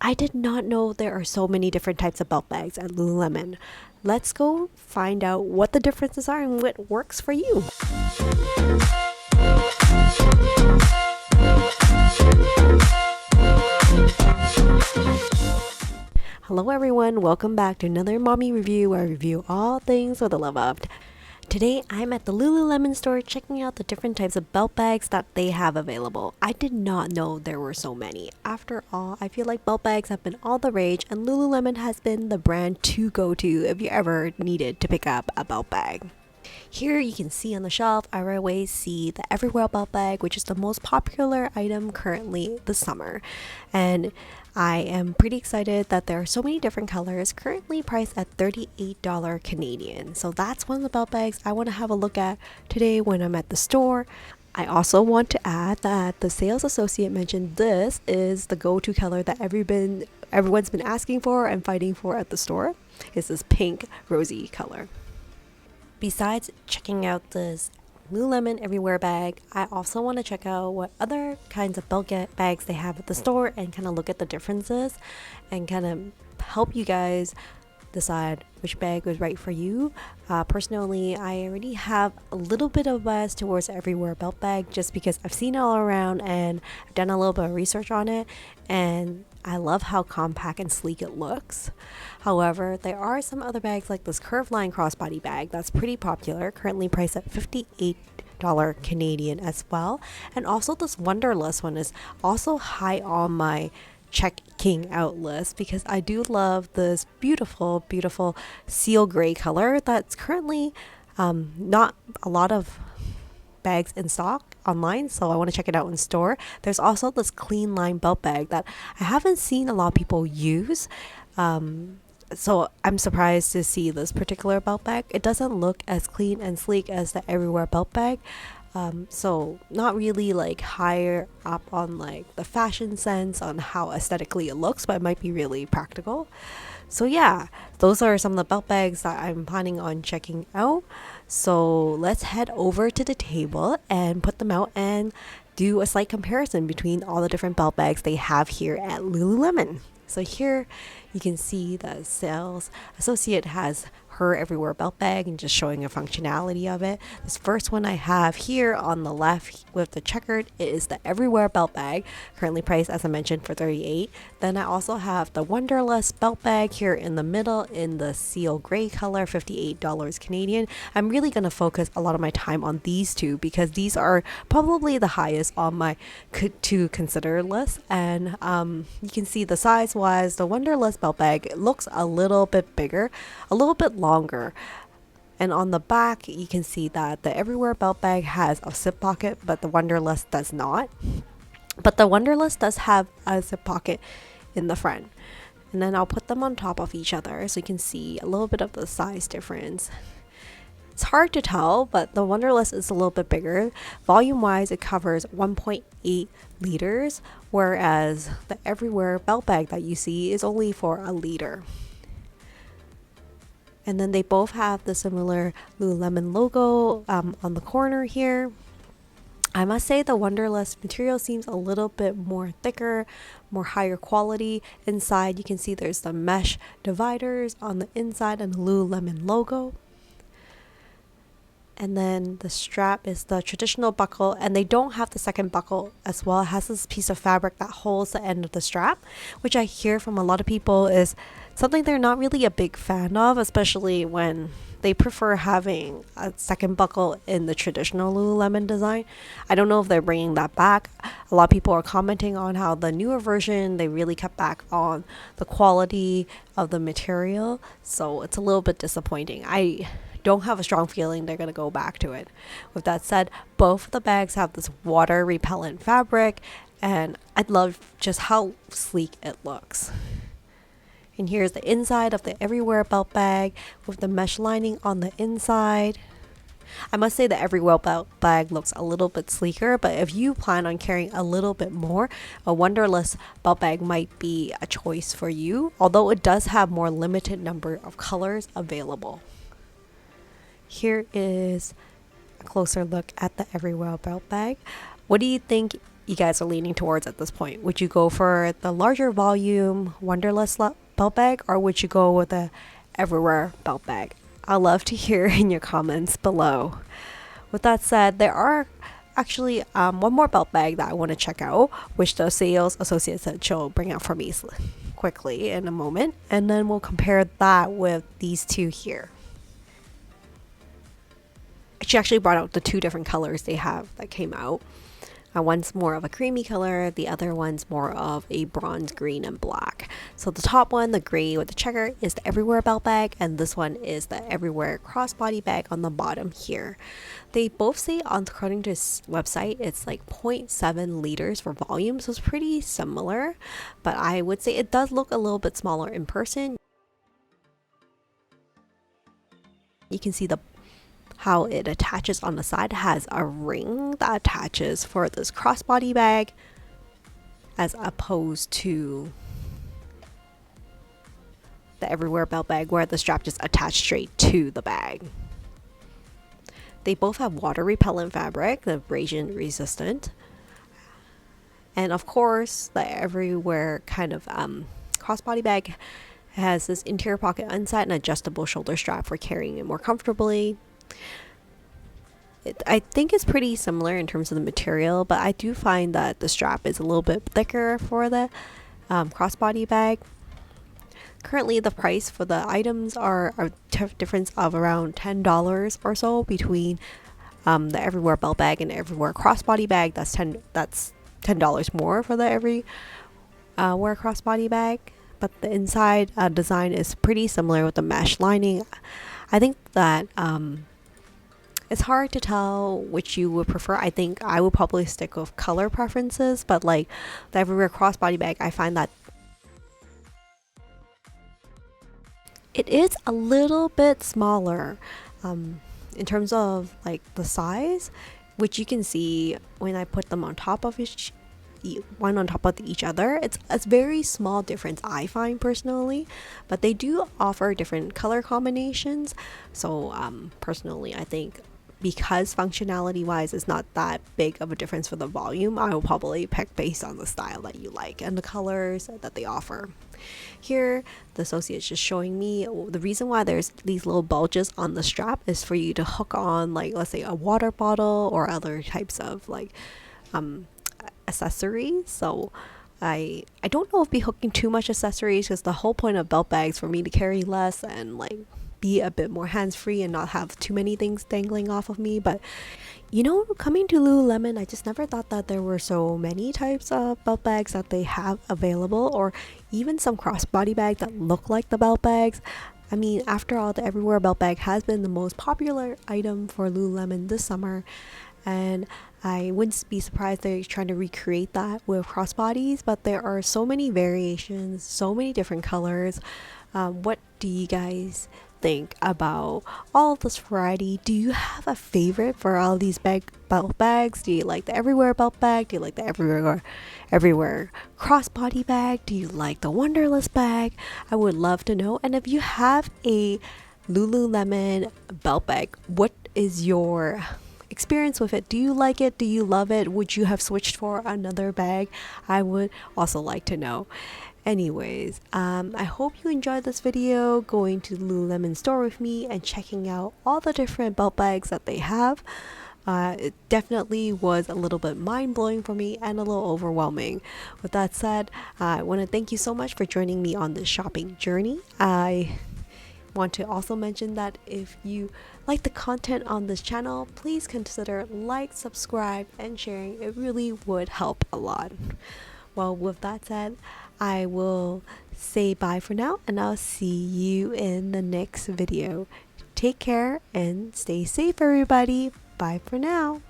I did not know there are so many different types of belt bags at LuluLemon. Let's go find out what the differences are and what works for you. Hello everyone, welcome back to another mommy review where I review all things for the love of. Today I'm at the LuluLemon store checking out the different types of belt bags that they have available. I did not know there were so many. After all, I feel like belt bags have been all the rage and LuluLemon has been the brand to go to if you ever needed to pick up a belt bag. Here you can see on the shelf, I always see the Everywhere belt bag, which is the most popular item currently this summer. And I am pretty excited that there are so many different colors, currently priced at $38 Canadian. So that's one of the belt bags I want to have a look at today when I'm at the store. I also want to add that the sales associate mentioned this is the go-to color that everyone's been asking for and fighting for at the store. It's this pink rosy color. Besides checking out this LuluLemon Everywhere bag, I also want to check out what other kinds of belt bags they have at the store and kind of look at the differences and kind of help you guys decide which bag was right for you. Personally, I already have a little bit of bias towards Everywhere belt bag just because I've seen it all around and I've done a little bit of research on it, and I love how compact and sleek it looks. However, there are some other bags like this curved line crossbody bag that's pretty popular, currently priced at $58 Canadian as well. And also this Wunderlust one is also high on my checking out list because I do love this beautiful seal gray color that's currently not a lot of bags in stock online, so I want to check it out in store. There's also this clean line belt bag that I haven't seen a lot of people use, so I'm surprised to see this particular belt bag. It doesn't look as clean and sleek as the Everywhere belt bag, so not really like higher up on like the fashion sense on how aesthetically it looks, but it might be really practical. So yeah, those are some of the belt bags that I'm planning on checking out. So let's head over to the table and put them out and do a slight comparison between all the different belt bags they have here at LuluLemon. So here you can see the sales associate has her Everywhere belt bag and just showing a functionality of it. This first one I have here on the left with the checkered, it is the Everywhere belt bag, currently priced as I mentioned for $38. Then I also have the Wunderlust belt bag here in the middle in the seal gray color, $58 Canadian. I'm really going to focus a lot of my time on these two because these are probably the highest on my to consider list. And you can see the size wise, the Wunderlust belt bag looks a little bit bigger, a little bit longer, and on the back you can see that the Everywhere belt bag has a zip pocket but the Wunderlust does not, but the Wunderlust does have a zip pocket in the front. And then I'll put them on top of each other so you can see a little bit of the size difference. It's hard to tell, but the Wunderlust is a little bit bigger. Volume wise, it covers 1.8 liters, whereas the Everywhere belt bag that you see is only for a liter. And then they both have the similar LuluLemon logo on the corner here. I must say the Wunderlust material seems a little bit more thicker, more higher quality. Inside you can see there's the mesh dividers on the inside and the LuluLemon logo. And then the strap is the traditional buckle, and they don't have the second buckle as well. It has this piece of fabric that holds the end of the strap, which I hear from a lot of people is something they're not really a big fan of, especially when they prefer having a second buckle in the traditional LuluLemon design. I don't know if they're bringing that back. A lot of people are commenting on how the newer version, they really cut back on the quality of the material, so it's a little bit disappointing. I don't have a strong feeling they're going to go back to it. With that said, both of the bags have this water repellent fabric, and I love just how sleek it looks. And here's the inside of the Everywhere belt bag with the mesh lining on the inside. I must say the Everywhere belt bag looks a little bit sleeker, but if you plan on carrying a little bit more, a Wunderlust belt bag might be a choice for you, although it does have more limited number of colors available. Here is a closer look at the Everywhere belt bag. What do you think you guys are leaning towards at this point? Would you go for the larger volume Wunderlust belt bag, or would you go with the everywhere belt bag? I'd love to hear in your comments below. With that said, there are actually one more belt bag that I want to check out, which the sales associate said she'll bring out for me quickly in a moment, and then we'll compare that with these two here. She actually brought out the two different colors they have that came out. One's more of a creamy color, the other one's more of a bronze green and black. So the top one, the gray with the checker, is the everywhere belt bag, and this one is the everywhere crossbody bag on the bottom here. They both say, according to this website, it's like 0.7 liters for volume, so it's pretty similar, but I would say it does look a little bit smaller in person. You can see how it attaches on the side. It has a ring that attaches for this crossbody bag, as opposed to the everywhere belt bag where the strap just attached straight to the bag. They both have water repellent fabric, the abrasion resistant, and of course the everywhere kind of crossbody bag has this interior pocket inside and adjustable shoulder strap for carrying it more comfortably. I think it's pretty similar in terms of the material, but I do find that the strap is a little bit thicker for the crossbody bag. Currently, the price for the items are a difference of around $10 or so between the everywhere belt bag and the everywhere crossbody bag. That's $10 more for the everywhere crossbody bag, but the inside design is pretty similar with the mesh lining. I think that it's hard to tell which you would prefer. I think I would probably stick with color preferences, but like the everywhere crossbody bag, I find that it is a little bit smaller in terms of like the size, which you can see when I put them on top of each other. It's a very small difference, I find personally, but they do offer different color combinations. So personally, I think because functionality wise it's not that big of a difference for the volume, I will probably pick based on the style that you like and the colors that they offer. Here the associate's just showing me the reason why there's these little bulges on the strap is for you to hook on, like, let's say a water bottle or other types of like accessories. So I don't know if be hooking too much accessories, because the whole point of belt bags for me to carry less and like be a bit more hands-free and not have too many things dangling off of me. But you know, coming to LuluLemon, I just never thought that there were so many types of belt bags that they have available, or even some crossbody bags that look like the belt bags. I mean, after all, the everywhere belt bag has been the most popular item for LuluLemon this summer, and I wouldn't be surprised they're trying to recreate that with crossbodies. But there are so many variations, so many different colors. What do you guys think about all of this variety? Do you have a favorite for all these belt bags? Do you like the everywhere belt bag? Do you like the everywhere crossbody bag? Do you like the Wunderlust bag? I would love to know. And if you have a LuluLemon belt bag, what is your experience with it? Do you like it? Do you love it? Would you have switched for another bag? I would also like to know. Anyways, I hope you enjoyed this video, going to the LuluLemon store with me and checking out all the different belt bags that they have. It definitely was a little bit mind-blowing for me and a little overwhelming. With that said, I want to thank you so much for joining me on this shopping journey. I want to also mention that if you like the content on this channel, please consider like, subscribe, and sharing. It really would help a lot. Well, with that said, I will say bye for now, and I'll see you in the next video. Take care and stay safe, everybody. Bye for now.